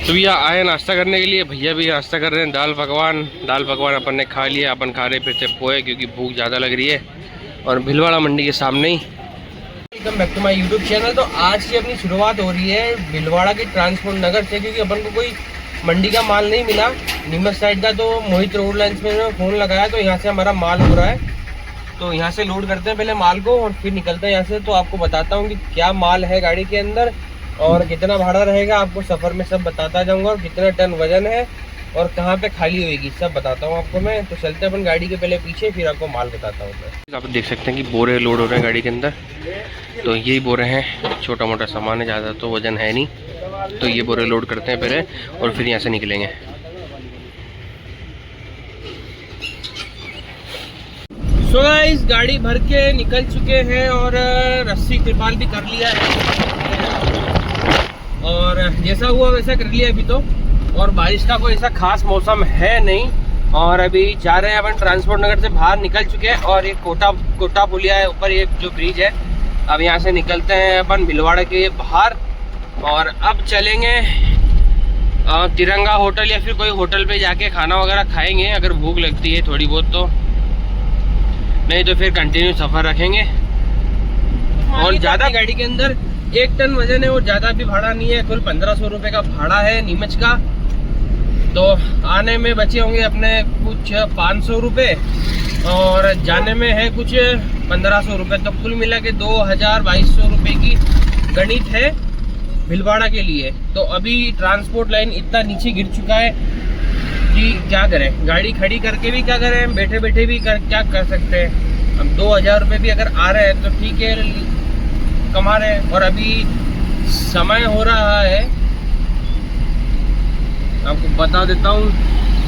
तो भैया आए नाश्ता करने के लिए, भैया भी नाश्ता कर रहे हैं। दाल पकवान अपन ने खा लिया। अपन खा रहे फिर से पोहे क्योंकि भूख ज़्यादा लग रही है। और भीलवाड़ा मंडी के सामने ही। Welcome back to my YouTube channel. तो आज की अपनी शुरुआत हो रही है भीलवाड़ा के ट्रांसपोर्ट नगर से, क्योंकि अपन को कोई मंडी का माल नहीं मिला नीमच साइड का। तो मोहित रोड लाइन्स में फ़ोन लगाया, तो यहाँ से हमारा माल हो रहा है। तो यहाँ से लोड करते हैं पहले माल को और फिर निकलते हैं यहाँ से। तो आपको बताता हूँ कि क्या माल है गाड़ी के अंदर और कितना भाड़ा रहेगा, आपको सफ़र में सब बताता जाऊँगा। और कितना टन वजन है और कहाँ पे खाली होएगी सब बताता हूँ आपको मैं। तो चलते हैं अपन गाड़ी के पहले पीछे, फिर आपको माल बताता हूँ मैं। आप देख सकते हैं कि बोरे लोड हो रहे हैं गाड़ी के अंदर। तो यही बोरे हैं, छोटा मोटा सामान है, ज़्यादा तो वजन है नहीं। तो ये बोरे लोड करते हैं पहले और फिर यहाँ से निकलेंगे। सो गाइस, गाड़ी भर के निकल चुके हैं और रस्सी त्रिपाल भी कर लिया है और जैसा हुआ वैसा कर लिया अभी तो। और बारिश का कोई ऐसा खास मौसम है नहीं। और अभी जा रहे हैं अपन ट्रांसपोर्ट नगर से बाहर निकल चुके हैं और एक कोटा पुलिया है ऊपर, ये जो ब्रिज है। अब यहाँ से निकलते हैं अपन भीलवाड़ा के बाहर और अब चलेंगे तिरंगा होटल या फिर कोई होटल पे जाके खाना वगैरह खाएंगे अगर भूख लगती है थोड़ी बहुत, तो नहीं तो फिर कंटिन्यू सफ़र रखेंगे। और ज़्यादा गाड़ी के अंदर 1 टन वजन है और ज़्यादा भी भाड़ा नहीं है, कुल 1500 रुपये का भाड़ा है नीमच का। तो आने में बचे होंगे अपने कुछ 500 रुपये और जाने में है कुछ 1500 रुपये। तो कुल मिला के 2200 रुपये की गणित है भीलवाड़ा के लिए। तो अभी ट्रांसपोर्ट लाइन इतना नीचे गिर चुका है कि क्या करें, गाड़ी खड़ी करके भी क्या करें, बैठे बैठे भी क्या कर सकते हैं। अब 2000 रुपये भी अगर आ रहे हैं तो ठीक है, कमा रहे हैं। और अभी समय हो रहा है, आपको बता देता हूँ,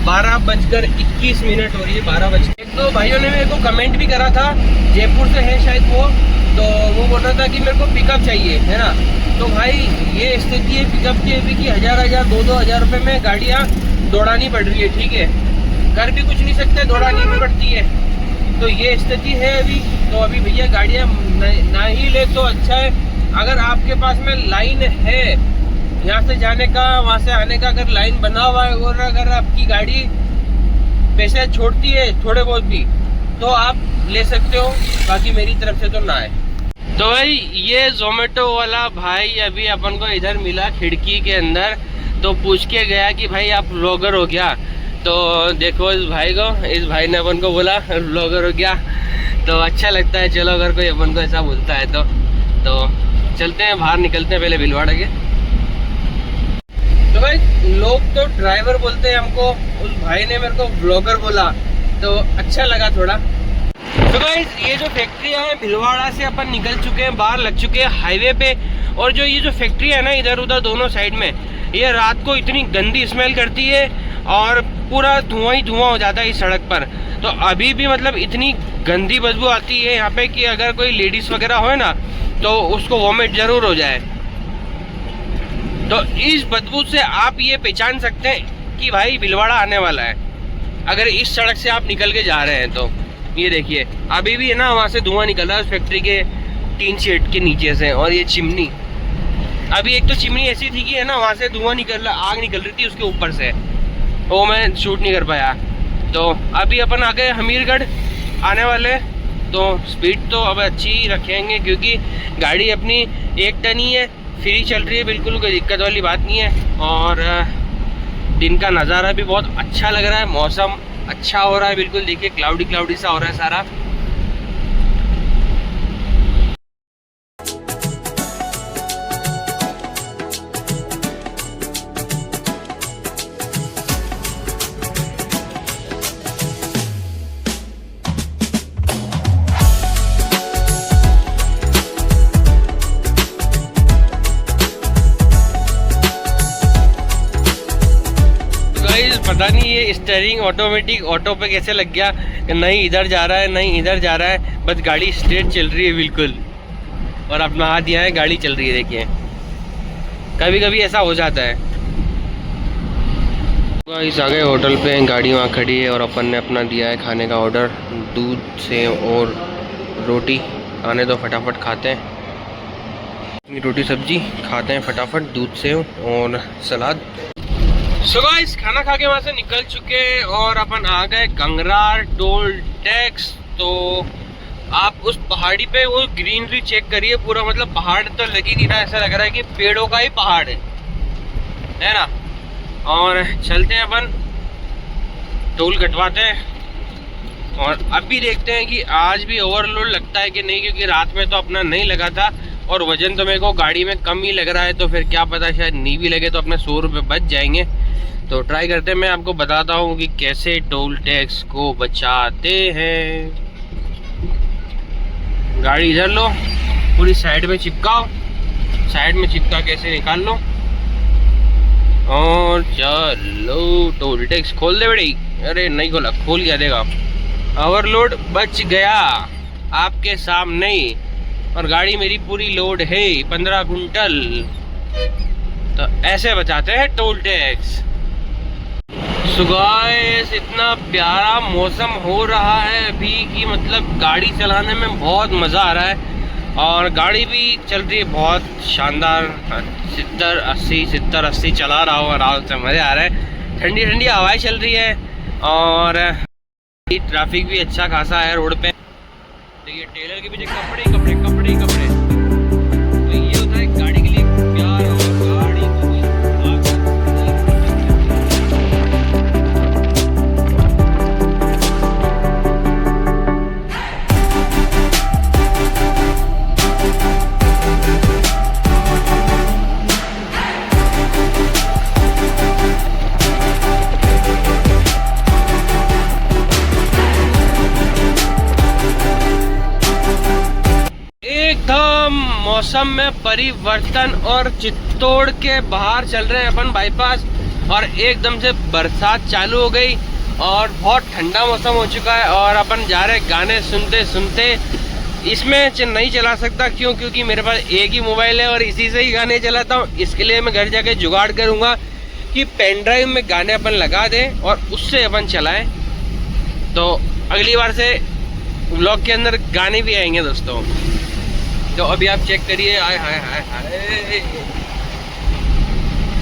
12:21 हो रही है। 12 एक तो भाइयों ने मेरे को कमेंट भी करा था, जयपुर से है शायद वो, तो वो बोल रहा था कि मेरे को पिकअप चाहिए, है ना। तो भाई ये स्थिति है पिकअप की अभी कि 1000 2-2000 रुपये में गाड़ियाँ दौड़ानी पड़ रही है, ठीक है। कर भी कुछ नहीं सकते, दौड़ानी भी पड़ती है। तो ये स्थिति है अभी। तो अभी भैया गाड़ियाँ ना ही ले तो अच्छा है। अगर आपके पास में लाइन है यहाँ से जाने का वहाँ से आने का, अगर लाइन बना हुआ है और अगर आपकी गाड़ी पैसे छोड़ती है थोड़े बहुत भी, तो आप ले सकते हो, बाकी मेरी तरफ से तो ना है। तो भाई ये जोमेटो वाला भाई अभी अपन को इधर मिला खिड़की के अंदर। तो पूछ के गया कि भाई आप व्लॉगर हो गया। तो देखो इस भाई को, इस भाई ने अपन को बोला व्लॉगर हो गया। तो अच्छा लगता है, चलो अगर कोई अपन को ऐसा बोलता है तो चलते हैं बाहर, निकलते हैं पहले भीलवाड़ा के। तो भाई लोग तो ड्राइवर बोलते हैं हमको, उस भाई ने मेरे को व्लॉगर बोला तो अच्छा लगा थोड़ा। तो भाई ये जो फैक्ट्रियाँ हैं भीलवाड़ा से अपन निकल चुके हैं, बाहर लग चुके हैं हाईवे पे। और जो ये जो फैक्ट्री है ना इधर उधर दोनों साइड में, ये रात को इतनी गंदी स्मेल करती है और पूरा धुआं ही धुआं हो जाता है इस सड़क पर। तो अभी भी मतलब इतनी गंदी बदबू आती है यहाँ पे कि अगर कोई लेडीज़ वगैरह हो ना तो उसको वॉमिट ज़रूर हो जाए। तो इस बदबू से आप ये पहचान सकते हैं कि भाई भीलवाड़ा आने वाला है, अगर इस सड़क से आप निकल के जा रहे हैं तो। ये देखिए अभी भी है ना वहाँ से धुआं निकल रहा है फैक्ट्री के टीन शेड के नीचे से। और ये चिमनी, अभी एक तो चिमनी ऐसी थी कि है ना वहाँ से धुआं निकल रहा, आग निकल रही थी उसके ऊपर से, वो मैं शूट नहीं कर पाया। तो अभी अपन आ गए हमीरगढ़ आने वाले। तो स्पीड तो अब अच्छी ही रखेंगे क्योंकि गाड़ी अपनी 1 टन ही है, फ्री चल रही है, बिल्कुल कोई दिक्कत वाली बात नहीं है। और दिन का नज़ारा भी बहुत अच्छा लग रहा है, मौसम अच्छा हो रहा है, बिल्कुल देखिए क्लाउडी सा हो रहा है सारा। पता नहीं ये स्टीयरिंग ऑटोमेटिक ऑटो पे कैसे लग गया, नहीं इधर जा रहा है नहीं इधर जा रहा है, बस गाड़ी स्ट्रेट चल रही है बिल्कुल। और अपना हाथ दिया है, गाड़ी चल रही है, देखिए कभी कभी ऐसा हो जाता है। इस आगे होटल पे गाड़ी वहाँ खड़ी है और अपन ने अपना दिया है खाने का ऑर्डर, दूध सेव और रोटी। आने दो फटाफट खाते हैं, रोटी सब्जी खाते हैं फटाफट, दूध सेव और सलाद। सो गाइस खाना खा के वहाँ से निकल चुके और अपन आ गए गंगरार टोल टैक्स। तो आप उस पहाड़ी पे वो ग्रीनरी चेक करिए, पूरा मतलब पहाड़ तो लग ही नहीं रहा, ऐसा लग रहा है कि पेड़ों का ही पहाड़ है ना। और चलते हैं अपन, टोल कटवाते हैं और अभी देखते हैं कि आज भी ओवरलोड लगता है कि नहीं, क्योंकि रात में तो अपना नहीं लगा था और वजन तो मेरे को गाड़ी में कम ही लग रहा है, तो फिर क्या पता शायद नहीं भी लगे तो अपने 100 रुपये बच जाएंगे। तो ट्राई करते हैं, मैं आपको बताता हूँ कि कैसे टोल टैक्स को बचाते हैं। गाड़ी इधर लो, पूरी साइड में चिपकाओ, साइड में चिपका कैसे निकाल लो और चलो। टोल टैक्स खोल दे बेटी। अरे नहीं खोला, खोल क्या देगा। ओवरलोड बच गया आपके सामने और गाड़ी मेरी पूरी लोड है 15 कुंटल। तो ऐसे बचाते हैं टोल टैक्स। सो गाइस इतना प्यारा मौसम हो रहा है अभी कि मतलब गाड़ी चलाने में बहुत मज़ा आ रहा है और गाड़ी भी चल रही है बहुत शानदार। 70-80 चला रहा हूँ आराम से, मज़े आ रहा है। ठंडी ठंडी हवाएं चल रही है और ट्रैफिक भी अच्छा खासा है रोड पे। देखिए टेलर के पीछे कपड़े कपड़े कपड़े कपड़े। तो ये होता है गाड़ी के लिए प्यार और गाड़ी को एकदम मौसम में परिवर्तन और चित्तौड़ के बाहर चल रहे हैं अपन बाईपास और एकदम से बरसात चालू हो गई और बहुत ठंडा मौसम हो चुका है और अपन जा रहे हैं गाने सुनते सुनते। इसमें नहीं चला सकता क्यों, क्योंकि मेरे पास एक ही मोबाइल है और इसी से ही गाने चलाता हूँ। इसके लिए मैं घर जाके जुगाड़ करूँगा कि पेन ड्राइव में गाने अपन लगा दें और उससे अपन चलाएं। तो अगली बार से व्लॉग के अंदर गाने भी आएंगे दोस्तों। तो अभी आप चेक करिए, आए हाय हाय हाय,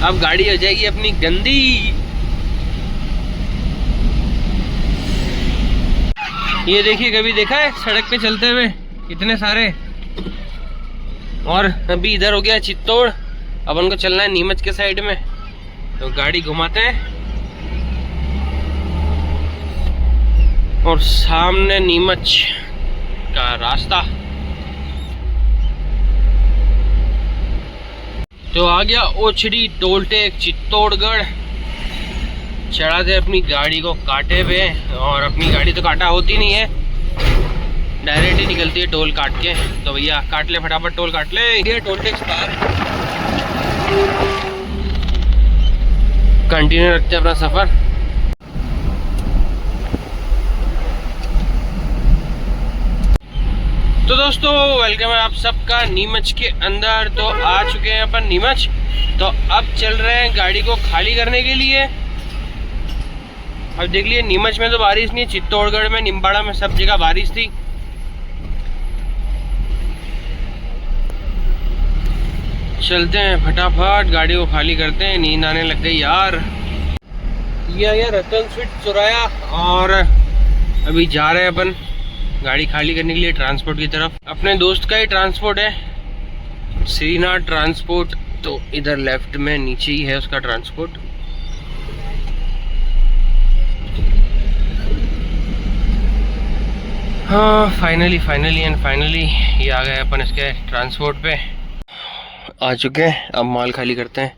अब गाड़ी हो जाएगी अपनी गंदी। ये देखिए, कभी देखा है सड़क पे चलते हुए इतने सारे। और अभी इधर हो गया चित्तौड़, अब उनको चलना है नीमच के साइड में। तो गाड़ी घुमाते हैं और सामने नीमच का रास्ता। तो आ गया ओछड़ी टोल टैक्स चित्तौड़गढ़। चढ़ाते अपनी गाड़ी को कांटे पे और अपनी गाड़ी तो काटा होती नहीं है, डायरेक्ट ही निकलती है टोल काट के। तो भैया काट ले, फटाफट टोल काट ले। ये टोल टैक्स पार, कंटिन्यू रखते हैं अपना सफर। तो दोस्तों वेलकम है आप सबका नीमच के अंदर। तो आ चुके हैं अपन नीमच। तो अब चल रहे हैं गाड़ी को खाली करने के लिए। अब देख लिए नीमच में तो बारिश नहीं है, चित्तौड़गढ़ में निम्बाड़ा में सब जगह बारिश थी। चलते हैं फटाफट, गाड़ी को खाली करते हैं, नींद आने लग गई यार। ये रतन स्वीट चुराया और अभी जा रहे हैं अपन गाड़ी खाली करने के लिए ट्रांसपोर्ट की तरफ। अपने दोस्त का ही ट्रांसपोर्ट है, श्रीनाथ ट्रांसपोर्ट। तो इधर लेफ्ट में नीचे ही है उसका ट्रांसपोर्ट। हाँ फाइनली ये आ गए अपन इसके ट्रांसपोर्ट पे आ चुके हैं। अब माल खाली करते हैं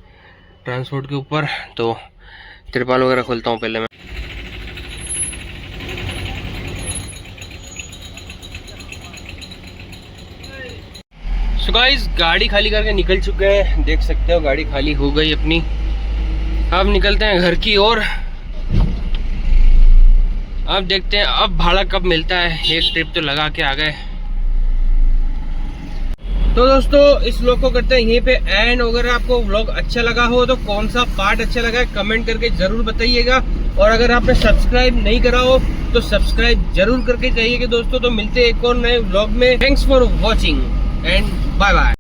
ट्रांसपोर्ट के ऊपर। तो तिरपाल वगैरह खोलता हूँ पहले मैं। सो गाइस गाड़ी खाली करके निकल चुके हैं, देख सकते हो गाड़ी खाली हो गई अपनी। अब निकलते हैं घर की ओर। अब देखते हैं अब भाड़ा कब मिलता है, एक ट्रिप तो लगा के आ गए। तो दोस्तों इस व्लॉग को करते हैं यहीं पे एंड। अगर आपको व्लॉग अच्छा लगा हो तो कौन सा पार्ट अच्छा लगा है कमेंट करके जरूर बताइएगा। और अगर आपने सब्सक्राइब नहीं करा हो तो सब्सक्राइब जरूर करके जाइएगा दोस्तों। तो मिलते हैं एक और नए व्लॉग में। Thanks for watching and bye bye.